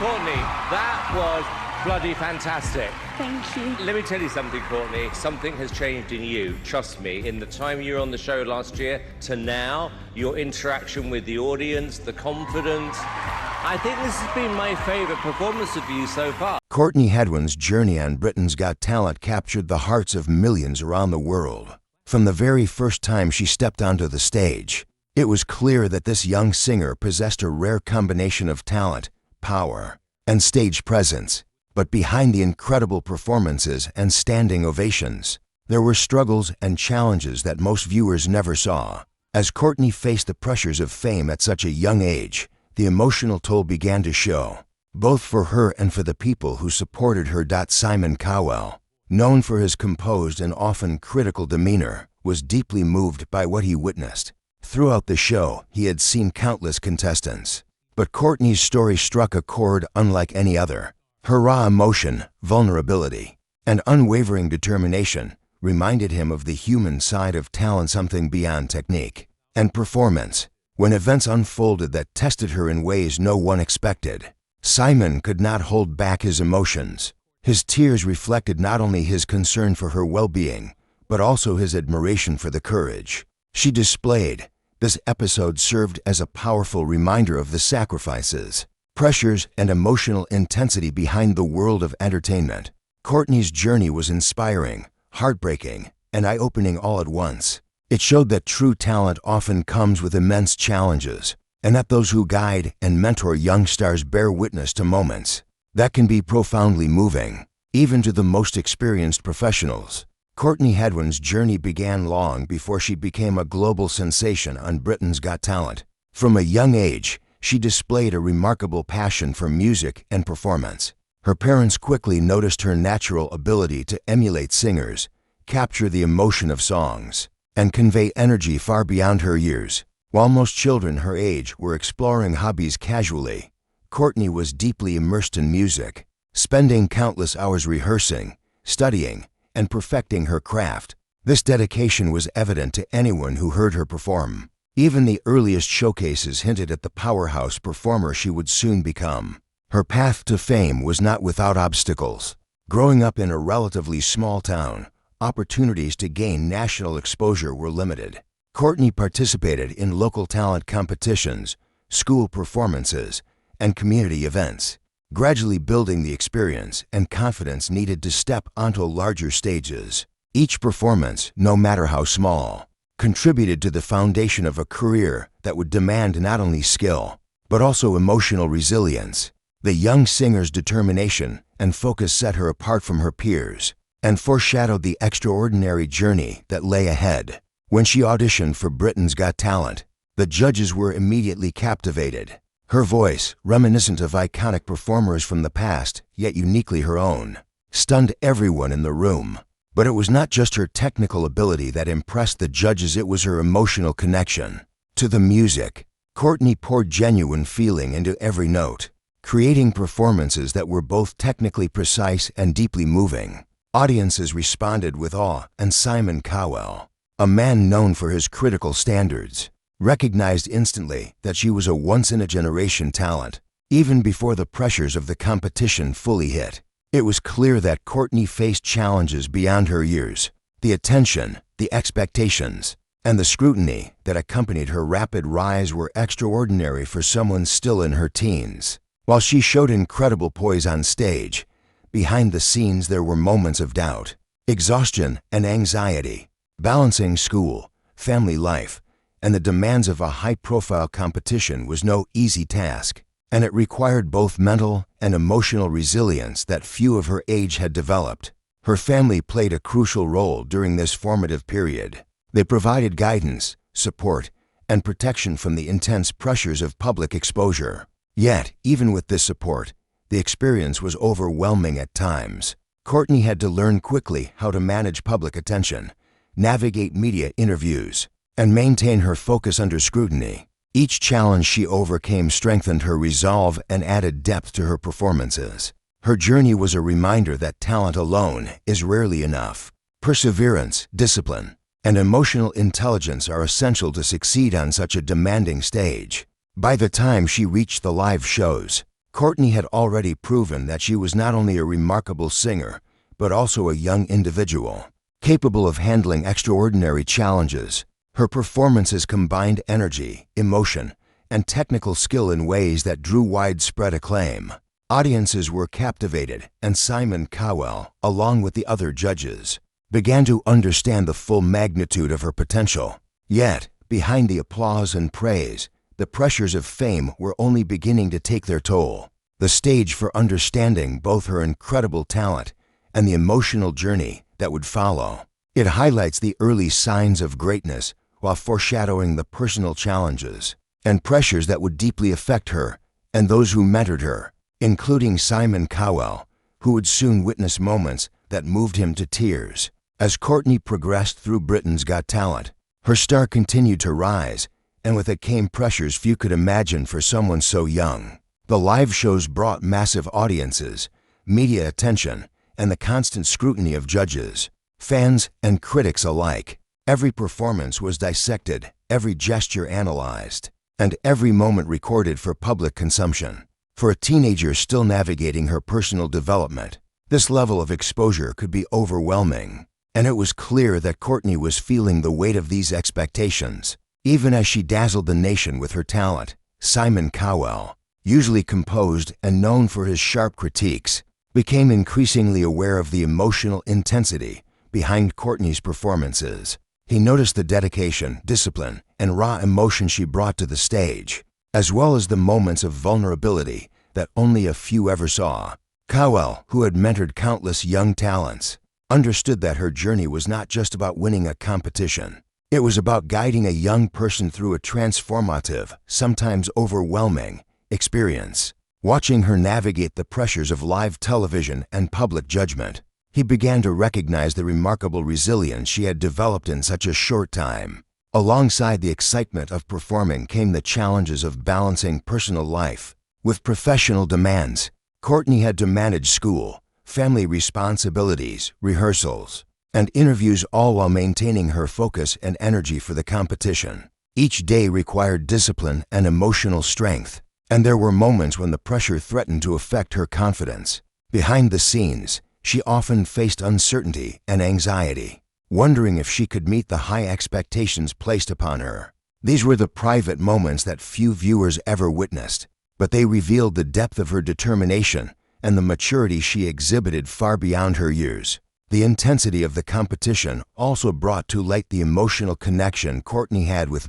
Courtney, that was bloody fantastic. Thank you. Let me tell you something, Courtney. Something has changed in you. Trust me. In the time you were on the show last year to now, your interaction with the audience, the confidence. I think this has been my favourite performance of you so far. Courtney Hadwin's journey on Britain's Got Talent captured the hearts of millions around the world. From the very first time she stepped onto the stage, it was clear that this young singer possessed a rare combination of talent, power, and stage presence. But behind the incredible performances and standing ovations, there were struggles and challenges that most viewers never saw. As Courtney faced the pressures of fame at such a young age, the emotional toll began to show, both for her and for the people who supported her. Simon Cowell, known for his composed and often critical demeanor, was deeply moved by what he witnessed. Throughout the show, he had seen countless contestants, but Courtney's story struck a chord unlike any other. Her raw emotion, vulnerability, and unwavering determination reminded him of the human side of talent, something beyond technique and performance. When events unfolded that tested her in ways no one expected, Simon could not hold back his emotions. His tears reflected not only his concern for her well-being, but also his admiration for the courage she displayed. This episode served as a powerful reminder of the sacrifices, pressures, and emotional intensity behind the world of entertainment. Courtney's journey was inspiring, heartbreaking, and eye-opening all at once. It showed that true talent often comes with immense challenges, and that those who guide and mentor young stars bear witness to moments that can be profoundly moving, even to the most experienced professionals. Courtney Hadwin's journey began long before she became a global sensation on Britain's Got Talent. From a young age, she displayed a remarkable passion for music and performance. Her parents quickly noticed her natural ability to emulate singers, capture the emotion of songs, and convey energy far beyond her years. While most children her age were exploring hobbies casually, Courtney was deeply immersed in music, spending countless hours rehearsing, studying, and perfecting her craft. This dedication was evident to anyone who heard her perform. Even the earliest showcases hinted at the powerhouse performer she would soon become. Her path to fame was not without obstacles. Growing up in a relatively small town, opportunities to gain national exposure were limited. Courtney participated in local talent competitions, school performances, and community events, gradually building the experience and confidence needed to step onto larger stages. Each performance, no matter how small, contributed to the foundation of a career that would demand not only skill, but also emotional resilience. The young singer's determination and focus set her apart from her peers and foreshadowed the extraordinary journey that lay ahead. When she auditioned for Britain's Got Talent, the judges were immediately captivated. Her voice, reminiscent of iconic performers from the past, yet uniquely her own, stunned everyone in the room. But it was not just her technical ability that impressed the judges, it was her emotional connection to the music. Courtney poured genuine feeling into every note, creating performances that were both technically precise and deeply moving. Audiences responded with awe, and Simon Cowell, a man known for his critical standards, recognized instantly that she was a once-in-a-generation talent. Even before the pressures of the competition fully hit, it was clear that Courtney faced challenges beyond her years. The attention, the expectations, and the scrutiny that accompanied her rapid rise were extraordinary for someone still in her teens. While she showed incredible poise on stage, behind the scenes there were moments of doubt, exhaustion, and anxiety. Balancing school, family life, and the demands of a high-profile competition was no easy task, and it required both mental and emotional resilience that few of her age had developed. Her family played a crucial role during this formative period. They provided guidance, support, and protection from the intense pressures of public exposure. Yet, even with this support, the experience was overwhelming at times. Courtney had to learn quickly how to manage public attention, navigate media interviews, and maintain her focus under scrutiny. Each challenge she overcame strengthened her resolve and added depth to her performances. Her journey was a reminder that talent alone is rarely enough. Perseverance, discipline, and emotional intelligence are essential to succeed on such a demanding stage. By the time she reached the live shows, Courtney had already proven that she was not only a remarkable singer, but also a young individual, capable of handling extraordinary challenges. Her performances combined energy, emotion, and technical skill in ways that drew widespread acclaim. Audiences were captivated, and Simon Cowell, along with the other judges, began to understand the full magnitude of her potential. Yet, behind the applause and praise, the pressures of fame were only beginning to take their toll. The stage for understanding both her incredible talent and the emotional journey that would follow. It highlights the early signs of greatness while foreshadowing the personal challenges and pressures that would deeply affect her and those who mentored her, including Simon Cowell, who would soon witness moments that moved him to tears. As Courtney progressed through Britain's Got Talent, her star continued to rise, and with it came pressures few could imagine for someone so young. The live shows brought massive audiences, media attention, and the constant scrutiny of judges, fans, and critics alike. Every performance was dissected, every gesture analyzed, and every moment recorded for public consumption. For a teenager still navigating her personal development, this level of exposure could be overwhelming, and it was clear that Courtney was feeling the weight of these expectations. Even as she dazzled the nation with her talent, Simon Cowell, usually composed and known for his sharp critiques, became increasingly aware of the emotional intensity behind Courtney's performances. He noticed the dedication, discipline, and raw emotion she brought to the stage, as well as the moments of vulnerability that only a few ever saw. Cowell, who had mentored countless young talents, understood that her journey was not just about winning a competition. It was about guiding a young person through a transformative, sometimes overwhelming, experience. Watching her navigate the pressures of live television and public judgment, he began to recognize the remarkable resilience she had developed in such a short time. Alongside the excitement of performing came the challenges of balancing personal life with professional demands. Courtney had to manage school, family responsibilities, rehearsals, and interviews, all while maintaining her focus and energy for the competition. Each day required discipline and emotional strength, and there were moments when the pressure threatened to affect her confidence. Behind the scenes, she often faced uncertainty and anxiety, wondering if she could meet the high expectations placed upon her. These were the private moments that few viewers ever witnessed, but they revealed the depth of her determination and the maturity she exhibited far beyond her years. The intensity of the competition also brought to light the emotional connection Courtney had with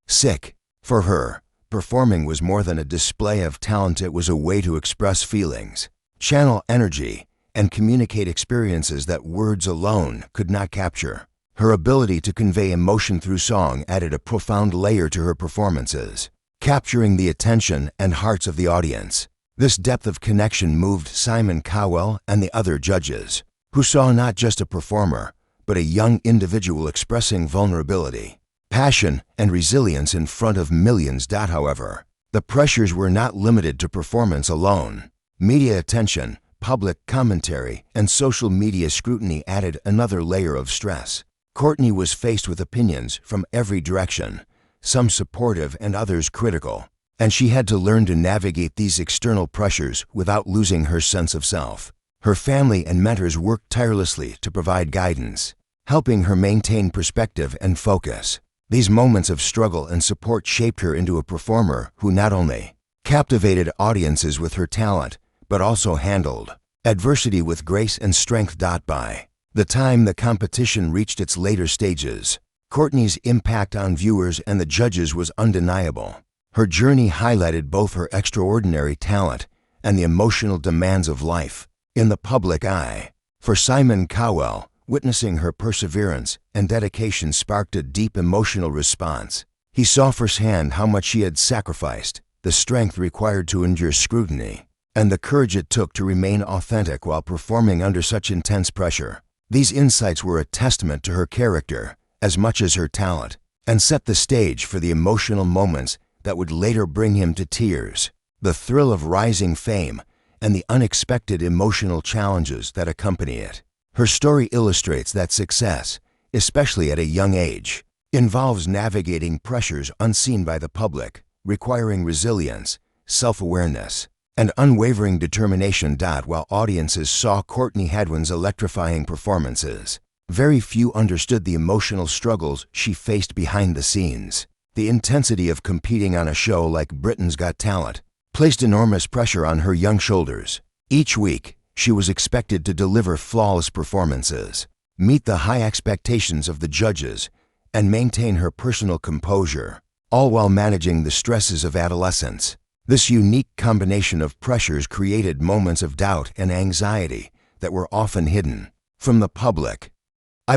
Sick. For her, performing was more than a display of talent. It was a way to express feelings, channel energy, and communicate experiences that words alone could not capture. Her ability to convey emotion through song added a profound layer to her performances, capturing the attention and hearts of the audience. This depth of connection moved Simon Cowell and the other judges, who saw not just a performer, but a young individual expressing vulnerability, passion, and resilience in front of millions. However, the pressures were not limited to performance alone. Media attention, public commentary, and social media scrutiny added another layer of stress. Courtney was faced with opinions from every direction, some supportive and others critical, and she had to learn to navigate these external pressures without losing her sense of self. Her family and mentors worked tirelessly to provide guidance, helping her maintain perspective and focus. These moments of struggle and support shaped her into a performer who not only captivated audiences with her talent, but also handled adversity with grace and strength. By the time the competition reached its later stages, Courtney's impact on viewers and the judges was undeniable. Her journey highlighted both her extraordinary talent and the emotional demands of life in the public eye. For Simon Cowell, witnessing her perseverance and dedication sparked a deep emotional response. He saw firsthand how much she had sacrificed, the strength required to endure scrutiny, and the courage it took to remain authentic while performing under such intense pressure. These insights were a testament to her character as much as her talent, and set the stage for the emotional moments that would later bring him to tears. The thrill of rising fame and the unexpected emotional challenges that accompany it. Her story illustrates that success, especially at a young age, involves navigating pressures unseen by the public, requiring resilience, self-awareness, and unwavering determination. While audiences saw Courtney Hadwin's electrifying performances, very few understood the emotional struggles she faced behind the scenes. The intensity of competing on a show like Britain's Got Talent placed enormous pressure on her young shoulders. Each week, she was expected to deliver flawless performances, meet the high expectations of the judges, and maintain her personal composure, all while managing the stresses of adolescence. This unique combination of pressures created moments of doubt and anxiety that were often hidden from the public,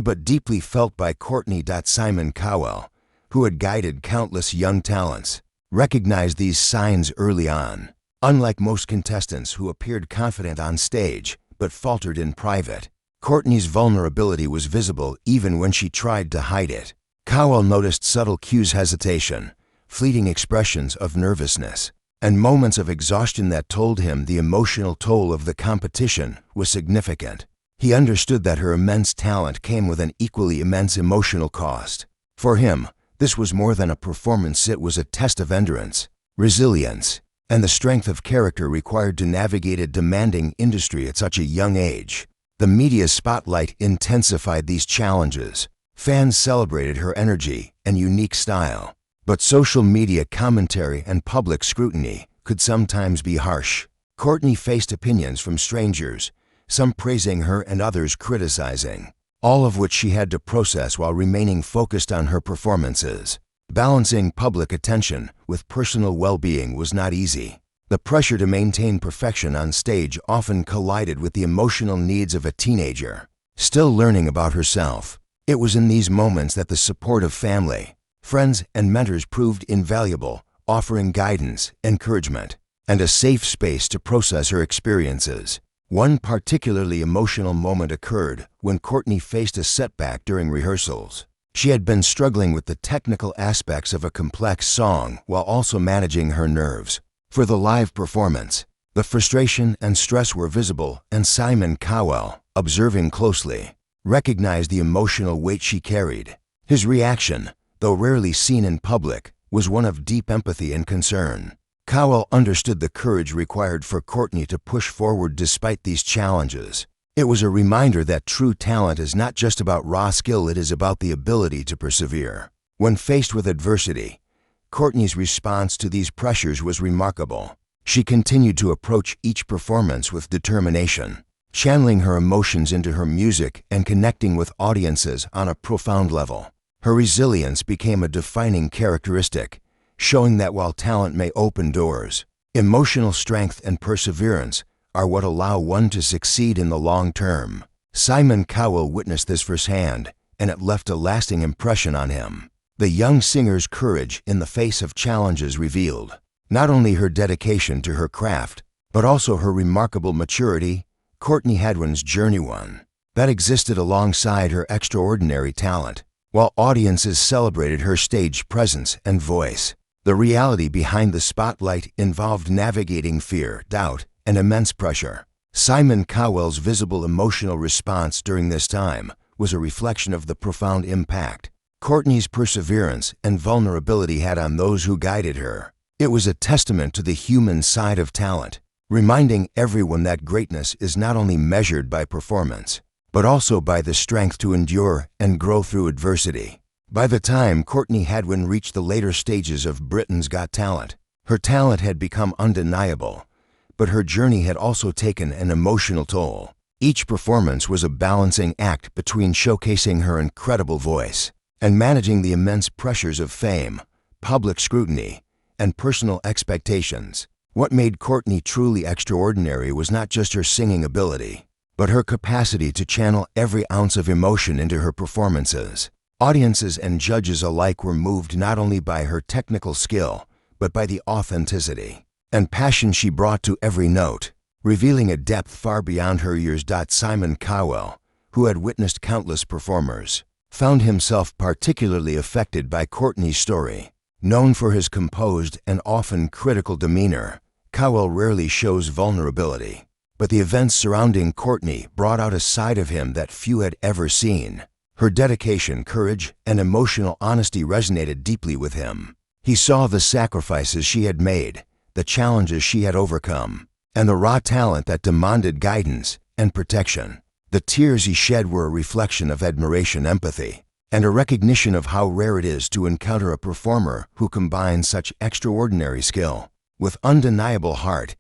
but deeply felt by Courtney. Simon Cowell, who had guided countless young talents, recognized these signs early on. Unlike most contestants who appeared confident on stage but faltered in private, Courtney's vulnerability was visible even when she tried to hide it. Cowell noticed subtle cues: hesitation, fleeting expressions of nervousness, and moments of exhaustion that told him the emotional toll of the competition was significant. He understood that her immense talent came with an equally immense emotional cost. For him, this was more than a performance. It was a test of endurance, resilience, and the strength of character required to navigate a demanding industry at such a young age. The media spotlight intensified these challenges. Fans celebrated her energy and unique style, but social media commentary and public scrutiny could sometimes be harsh. Courtney faced opinions from strangers, some praising her and others criticizing, all of which she had to process while remaining focused on her performances. Balancing public attention with personal well-being was not easy. The pressure to maintain perfection on stage often collided with the emotional needs of a teenager, still learning about herself. It was in these moments that the support of family, friends, and mentors proved invaluable, offering guidance, encouragement, and a safe space to process her experiences. One particularly emotional moment occurred when Courtney faced a setback during rehearsals. She had been struggling with the technical aspects of a complex song while also managing her nerves for the live performance. The frustration and stress were visible, and Simon Cowell, observing closely, recognized the emotional weight she carried. His reaction, though rarely seen in public, was one of deep empathy and concern. Cowell understood the courage required for Courtney to push forward despite these challenges. It was a reminder that true talent is not just about raw skill, it is about the ability to persevere. When faced with adversity, Courtney's response to these pressures was remarkable. She continued to approach each performance with determination, channeling her emotions into her music and connecting with audiences on a profound level. Her resilience became a defining characteristic, showing that while talent may open doors, emotional strength and perseverance are what allow one to succeed in the long term. Simon Cowell witnessed this firsthand, and it left a lasting impression on him. The young singer's courage in the face of challenges revealed not only her dedication to her craft, but also her remarkable maturity. Courtney Hadwin's journey, one that existed alongside her extraordinary talent. While audiences celebrated her stage presence and voice, the reality behind the spotlight involved navigating fear, doubt, and immense pressure. Simon Cowell's visible emotional response during this time was a reflection of the profound impact Courtney's perseverance and vulnerability had on those who guided her. It was a testament to the human side of talent, reminding everyone that greatness is not only measured by performance, but also by the strength to endure and grow through adversity. By the time Courtney Hadwin reached the later stages of Britain's Got Talent, her talent had become undeniable, but her journey had also taken an emotional toll. Each performance was a balancing act between showcasing her incredible voice and managing the immense pressures of fame, public scrutiny, and personal expectations. What made Courtney truly extraordinary was not just her singing ability, but her capacity to channel every ounce of emotion into her performances. Audiences and judges alike were moved not only by her technical skill, but by the authenticity and passion she brought to every note, revealing a depth far beyond her years. Simon Cowell, who had witnessed countless performers, found himself particularly affected by Courtney's story. Known for his composed and often critical demeanor, Cowell rarely shows vulnerability, but the events surrounding Courtney brought out a side of him that few had ever seen. Her dedication, courage, and emotional honesty resonated deeply with him. He saw the sacrifices she had made, the challenges she had overcome, and the raw talent that demanded guidance and protection. The tears he shed were a reflection of admiration, empathy, and a recognition of how rare it is to encounter a performer who combines such extraordinary skill with undeniable heart.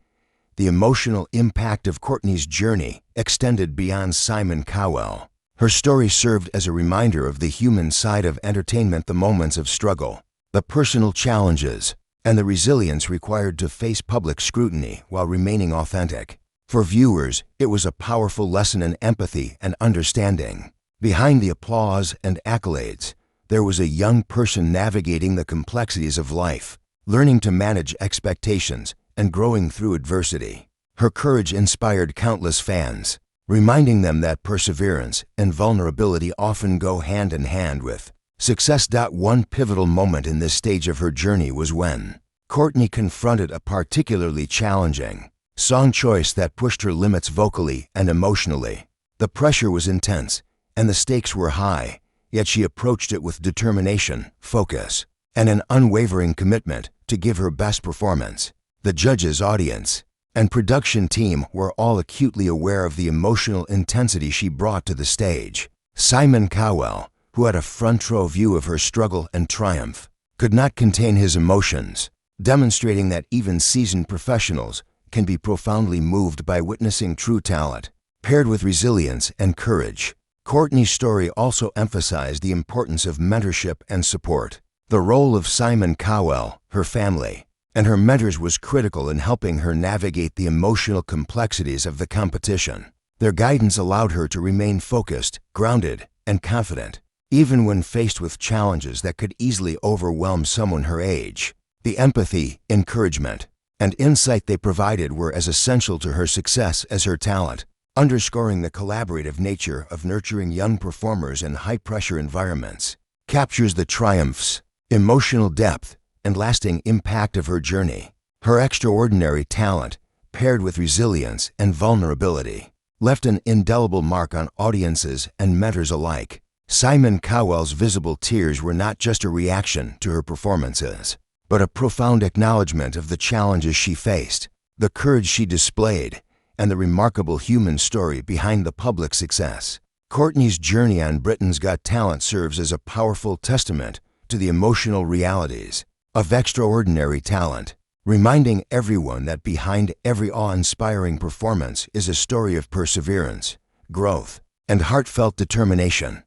The emotional impact of Courtney's journey extended beyond Simon Cowell. Her story served as a reminder of the human side of entertainment, the moments of struggle, the personal challenges, and the resilience required to face public scrutiny while remaining authentic. For viewers, it was a powerful lesson in empathy and understanding. Behind the applause and accolades, there was a young person navigating the complexities of life, learning to manage expectations and growing through adversity. Her courage inspired countless fans, reminding them that perseverance and vulnerability often go hand in hand with success. One pivotal moment in this stage of her journey was when Courtney confronted a particularly challenging song choice that pushed her limits vocally and emotionally. The pressure was intense, and the stakes were high, yet she approached it with determination, focus, and an unwavering commitment to give her best performance. The judges, audience, and production team were all acutely aware of the emotional intensity she brought to the stage. Simon Cowell, who had a front-row view of her struggle and triumph, could not contain his emotions, demonstrating that even seasoned professionals can be profoundly moved by witnessing true talent, paired with resilience and courage. Courtney's story also emphasized the importance of mentorship and support. The role of Simon Cowell, her family, and her mentors was critical in helping her navigate the emotional complexities of the competition. Their guidance allowed her to remain focused, grounded, and confident, even when faced with challenges that could easily overwhelm someone her age. The empathy, encouragement, and insight they provided were as essential to her success as her talent, underscoring the collaborative nature of nurturing young performers in high-pressure environments. Captures the triumphs, emotional depth, and lasting impact of her journey. Her extraordinary talent, paired with resilience and vulnerability, left an indelible mark on audiences and mentors alike. Simon Cowell's visible tears were not just a reaction to her performances, but a profound acknowledgement of the challenges she faced, the courage she displayed, and the remarkable human story behind the public success. Courtney's journey on Britain's Got Talent serves as a powerful testament to the emotional realities of extraordinary talent, reminding everyone that behind every awe-inspiring performance is a story of perseverance, growth, and heartfelt determination.